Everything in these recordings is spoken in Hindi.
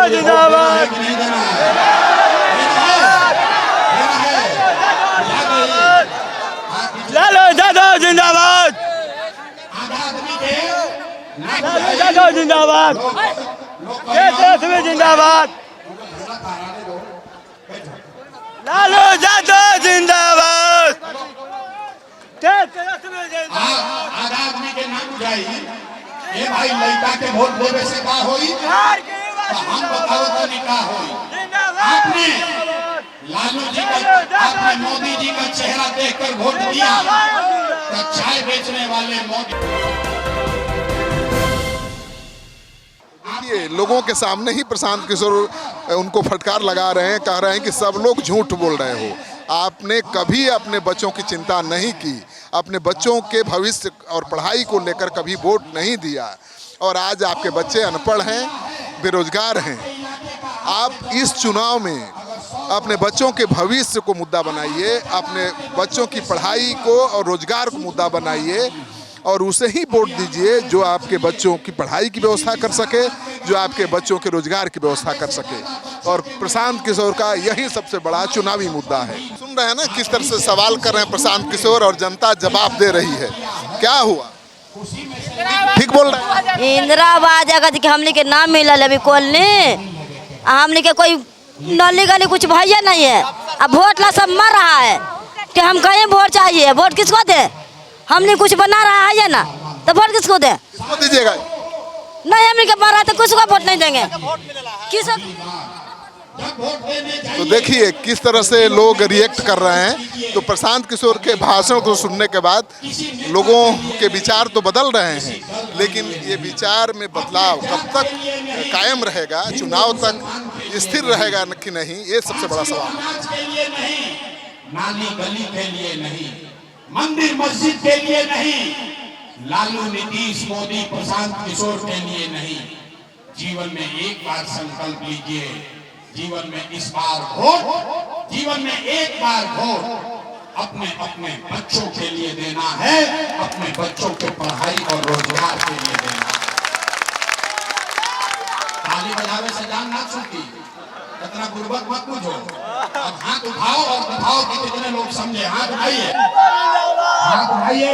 जिंदाबाद, लालू यादव जिंदाबाद, लालू यादव जिंदाबाद, तेजस्वी जिंदाबाद, लालू यादव जिंदाबाद, तेजस्वी जिंदाबाद। आधा आदमी के नाम उठाई ए भाई लड़का के वोट देवे से का होई हम बताओ तो नहीं का होई। आपने लालू जी का आपने मोदी जी का चेहरा देखकर वोट दिया तो चाय बेचने वाले मोदी। देखिए लोगों के सामने ही प्रशांत किशोर उनको फटकार लगा रहे हैं, कह रहे हैं कि सब लोग झूठ बोल रहे हो। आपने कभी अपने बच्चों की चिंता नहीं की, अपने बच्चों के भविष्य और पढ़ाई को लेकर कभी वोट नहीं दिया और आज आपके बच्चे अनपढ़ हैं, बेरोजगार हैं। आप इस चुनाव में अपने बच्चों के भविष्य को मुद्दा बनाइए, अपने बच्चों की पढ़ाई को और रोजगार को मुद्दा बनाइए और उसे ही वोट दीजिए जो आपके बच्चों की पढ़ाई की व्यवस्था कर सके, जो आपके बच्चों के रोजगार की व्यवस्था कर सके। और प्रशांत किशोर का यही सबसे बड़ा चुनावी मुद्दा है। सुन रहे हैं ना किस तरह से सवाल कर रहे हैं प्रशांत किशोर और जनता जवाब दे रही है। क्या हुआ? ठीक बोल रहे हैं। इंदिरा आवास अगर हमने के नाम मिला अभी कॉलनी हमने के कोई नली गली कुछ भैया नहीं है। अब वोट ला सब मर रहा है कि हम कहें वोट चाहिए, वोट किसको दे? हमने कुछ बना रहा है ना तो वोट किसको दे? किसको दीजिएगा? नहीं हमने के मर रहा तो किसको वोट नहीं देंगे। किस तो देखिए किस तरह से लोग रिएक्ट कर रहे हैं। तो प्रशांत किशोर के भाषण को सुनने के बाद लोगों के विचार तो बदल रहे हैं, लेकिन ये विचार में बदलाव कब तक कायम रहेगा, चुनाव तक स्थिर रहेगा कि नहीं, ये सबसे बड़ा सवाल है। नाली गली के लिए नहीं, मंदिर मस्जिद के लिए नहीं, लालू नीतीश मोदी प्रशांत किशोर के लिए नहीं। जीवन में एक बार संकल्प लीजिए, जीवन में इस बार वोट, जीवन में एक बार वोट अपने अपने बच्चों के लिए देना है, अपने बच्चों के पढ़ाई और रोजगार के लिए देना है। ताली बजावे से जान ना छूटी, इतना गुर्बत मत पूछो। अब हाथ उठाओ और बताओ कि कितने लोग समझे। हाथ उठाइए, हाथ उठाइए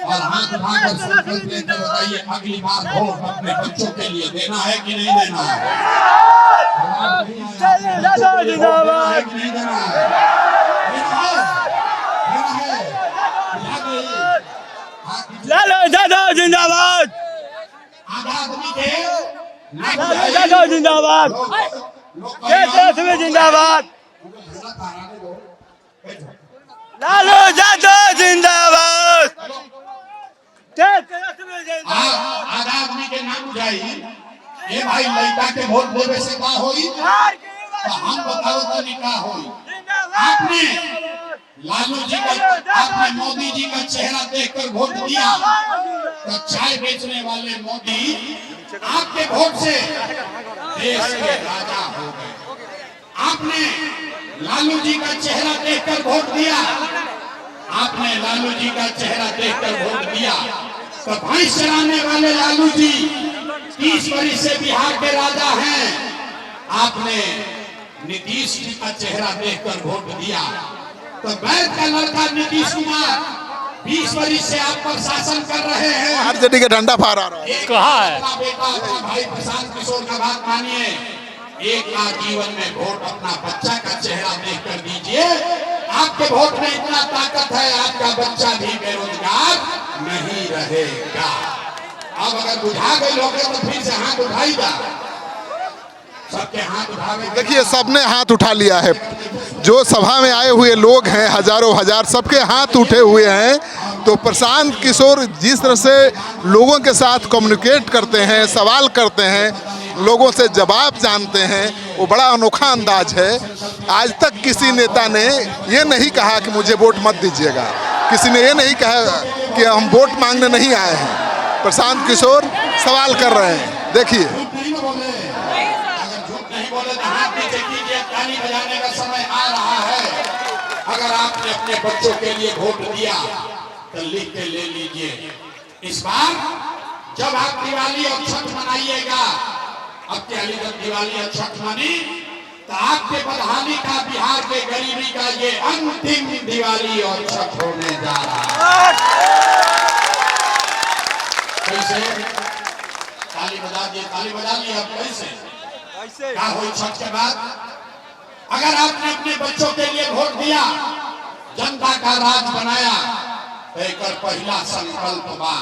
और हाथ उठाकर संकल्प लेकर बताइए अगली बार वोट अपने बच्चों के लिए देना है कि नहीं देना है। लालू यादव जिंदाबाद, लालू यादव जिंदाबाद, तेजस्वी जिंदाबाद, लालू यादव जिंदाबाद, तेजस्वी जिंदाबाद। आधा आदमी के नाम उठाई ए भाई लड़का के वोट देवे से का होई हम बताओ तो नहीं का होई। आपने लालू जी का आपने मोदी जी का चेहरा देखकर वोट दिया तो चाय बेचने वाले मोदी आपके वोट से देश के राजा हो गए। आपने लालू जी का चेहरा देखकर वोट दिया, आपने लालू जी का चेहरा देखकर वोट दिया तो भैंस चराने वाले लालू जी 30 वर्ष से बिहार के राजा हैं। आपने नीतीश जी का चेहरा देखकर वोट दिया तो बैठ का लड़का नीतीश कुमार 20 वर्ष से आप पर शासन कर रहे हैं। हर जगह का डंडा फाड़ रहा है। कहाँ है? अपना बेटा अपना भाई प्रशांत किशोर का बात मानिए, एक बार जीवन में वोट अपना बच्चा का चेहरा देखकर दीजिए। आपके वोट में इतना ताकत है, आपका बच्चा भी बेरोजगार नहीं रहेगा। अब अगर बुझा गए लोग तो फिर से हाथ उठाइएगा, सबके हाथ उठावे। देखिए सबने हाथ उठा लिया है, जो सभा में आए हुए लोग हैं हजारों हजार, सबके हाथ उठे हुए हैं। तो प्रशांत किशोर जिस तरह से लोगों के साथ कम्युनिकेट करते हैं, सवाल करते हैं, लोगों से जवाब जानते हैं, वो बड़ा अनोखा अंदाज है। आज तक किसी नेता ने ये नहीं कहा कि मुझे वोट मत दीजिएगा, किसी ने ये नहीं कहा कि हम वोट मांगने नहीं आए हैं। प्रशांत किशोर सवाल कर रहे हैं, देखिए। ताली बजाने का समय आ रहा है। अगर आपने अपने बच्चों के लिए वोट दिया तो लिख के ले लीजिए। इस बार जब आप दिवाली और छठ मनाइएगा, अब के अलीगढ़ दिवाली और छठ मनी तो आपके बदहाली का, बिहार के गरीबी का ये अंतिम दिवाली और छठ होने जा रहा है। कैसे ताली बजा दिए, ताली बजा ली। अब कैसे क्या हुई छठ के बाद? अगर आपने अपने बच्चों के लिए वोट दिया, जनता का राज बनाया, तो एक पहला संकल्प बा,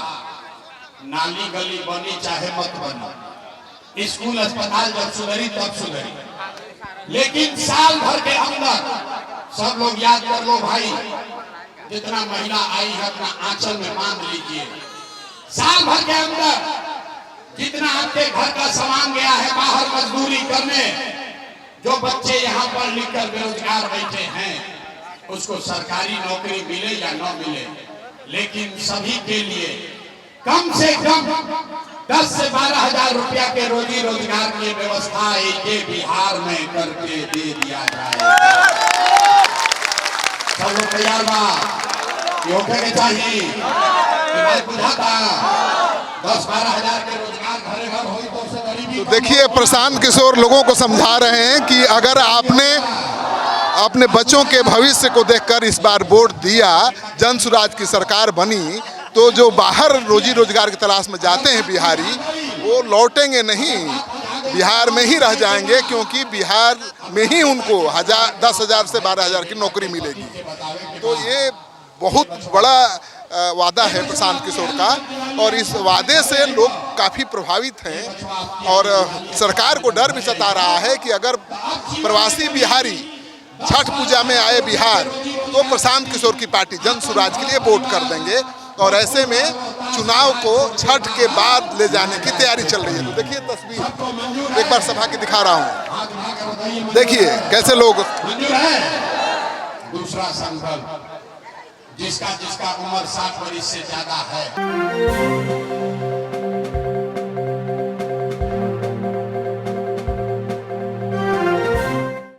नाली गली बनी चाहे मत बनी, स्कूल अस्पताल जब सुधरी तब सुधरी, लेकिन साल भर के अंदर सब लोग याद कर लो भाई, जितना महिला आई है अपना आंचल में बांध लीजिए। साल भर के अंदर जितना आपके घर का सामान गया है बाहर मजदूरी करने, जो बच्चे यहाँ पर लिखकर बेरोजगार बैठे हैं, उसको सरकारी नौकरी मिले या न मिले, लेकिन सभी के लिए कम से कम 10 से 12 हजार रुपया के रोजी रोजगार की व्यवस्था ये बिहार में करके दे दिया जाए। सब लोग तैयार बा? होके के चाहिए बुझाता 10-12 हजार के रोजगार घरे घर हो तो गरीबी। तो देखिए प्रशांत किशोर लोगों को समझा रहे हैं कि अगर आपने अपने बच्चों के भविष्य को देखकर इस बार वोट दिया, जन सुराज की सरकार बनी, तो जो बाहर रोजी रोजगार की तलाश में जाते हैं बिहारी, वो लौटेंगे नहीं, बिहार में ही रह जाएंगे, क्योंकि बिहार में ही उनको 10,000 से 12,000 की नौकरी मिलेगी। तो ये बहुत बड़ा वादा है प्रशांत किशोर का, और इस वादे से लोग काफ़ी प्रभावित हैं। और सरकार को डर भी सता रहा है कि अगर प्रवासी बिहारी छठ पूजा में आए बिहार, तो प्रशांत किशोर की पार्टी जन सुराज के लिए वोट कर देंगे, और ऐसे में चुनाव को छठ के बाद ले जाने की तैयारी चल रही है। तो देखिए तस्वीर एक बार सभा की दिखा रहा हूँ, देखिए कैसे लोग। दूसरा संकल्प, जिसका उम्र 60 वर्ष से ज्यादा है,